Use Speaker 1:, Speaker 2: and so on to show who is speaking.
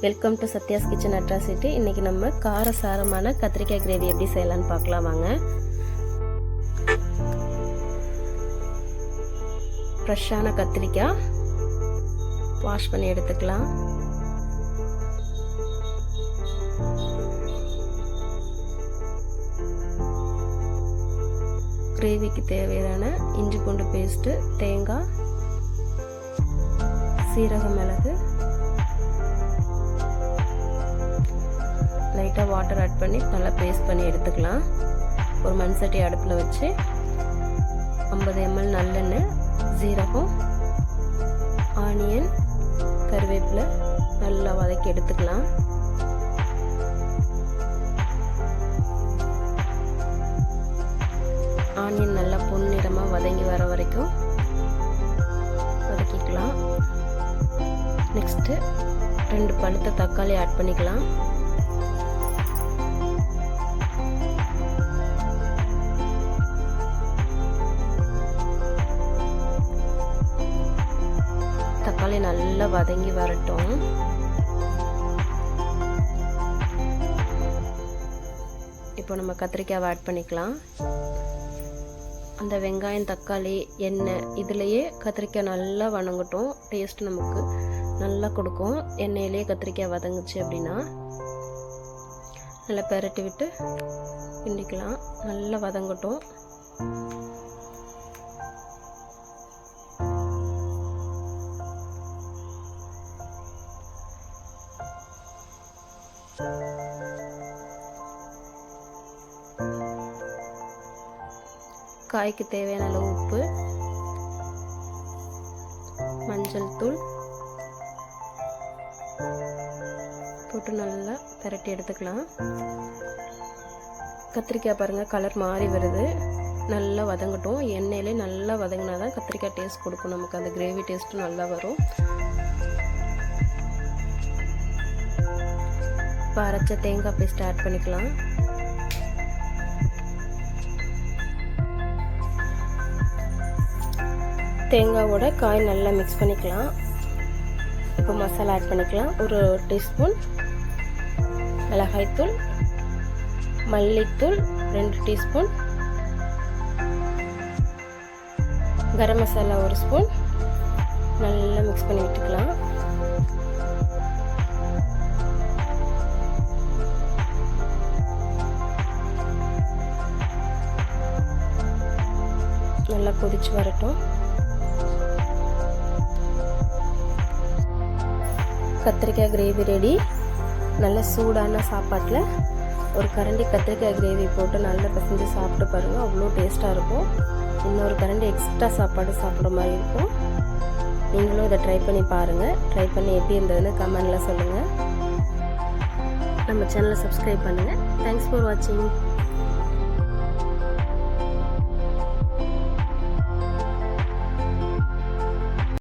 Speaker 1: Welcome to Sathya's kitchen atrocity. இன்றைக்கி நம்ம காரசாரமான கத்திரிக்காய் கிரேவி எப்படி செய்யலான்னு பார்க்கலாம் வாங்க. ஃப்ரெஷ்ஷான கத்திரிக்காய் வாஷ் பண்ணி எடுத்துக்கலாம். கிரேவிக்கு தேவையான இஞ்சி பூண்டு பேஸ்ட்டு, தேங்காய், சீரக மிளகு, லைட்டாக வாட்டர் ஆட் பண்ணி நல்லா பேஸ்ட் பண்ணி எடுத்துக்கலாம். ஒரு மண் சட்டி அடுப்பில் வச்சு 50 ml நல்லெண்ணெய், சீரகம், ஆனியன், கருவேப்பிலை நல்லா வதக்கி எடுத்துக்கலாம். ஆனியன் நல்லா பொன்னிறமாக வதங்கி வர வரைக்கும் வதக்கிக்கலாம். நெக்ஸ்ட்டு 2 பழுத்த தக்காளி ஆட் பண்ணிக்கலாம். தக்காளி நல்லா வதங்கி வரட்டும். இப்போ நம்ம கத்திரிக்காய் ஆட் பண்ணிக்கலாம். அந்த வெங்காயம், தக்காளி, எண்ணெய் இதுலேயே கத்திரிக்காய் நல்லா வதங்கட்டும். டேஸ்ட் நமக்கு நல்லா கொடுக்கும். எண்ணெயிலே கத்திரிக்காய் வதங்குச்சு அப்படின்னா நல்லா பெரட்டி விட்டு கிண்டிக்கலாம். நல்லா வதங்கட்டும். காய்க்கு தேவையான அளவு உப்பு, மஞ்சள் தூள் போட்டு நல்லா பெரட்டி எடுத்துக்கலாம். கத்திரிக்காய் பாருங்கள் கலர் மாறி வருது. நல்லா வதங்கட்டும். எண்ணெயிலே நல்லா வதங்கினா தான் கத்திரிக்காய் டேஸ்ட் கொடுக்கும். நமக்கு அந்த கிரேவி டேஸ்ட்டும் நல்லா வரும். இப்போ அரைச்ச தேங்காய் பேஸ்ட் ஆட் பண்ணிக்கலாம். தேங்காவோட காய் நல்லா மிக்ஸ் பண்ணிக்கலாம். இப்போ மசாலா ஆட் பண்ணிக்கலாம். ஒரு டீஸ்பூன் மிளகாய்த்தூள், மல்லித்தூள் 2 டீஸ்பூன், கரம் மசாலா 1 ஸ்பூன் நல்லா மிக்ஸ் பண்ணி விட்டுக்கலாம். நல்லா கொதிச்சு வரட்டும். கத்திரிக்காய் கிரேவி ரெடி. நல்ல சூடான சாப்பாட்டில் ஒரு கரண்டி கத்திரிக்காய் கிரேவி போட்டு நல்லா பிசைஞ்சு சாப்பிட்டு பாருங்கள். அவ்வளோ டேஸ்ட்டாக இருக்கும். இன்னொரு கரண்டி எக்ஸ்ட்ரா சாப்பாடு சாப்பிட்ற மாதிரி இருக்கும். நீங்களும் இதை ட்ரை பண்ணி பாருங்கள். ட்ரை பண்ணி எப்படி இருந்ததுன்னு கமெண்டில் சொல்லுங்கள். நம்ம சேனலை சப்ஸ்கிரைப் பண்ணுங்கள். தேங்க்ஸ் ஃபார் வாட்சிங்.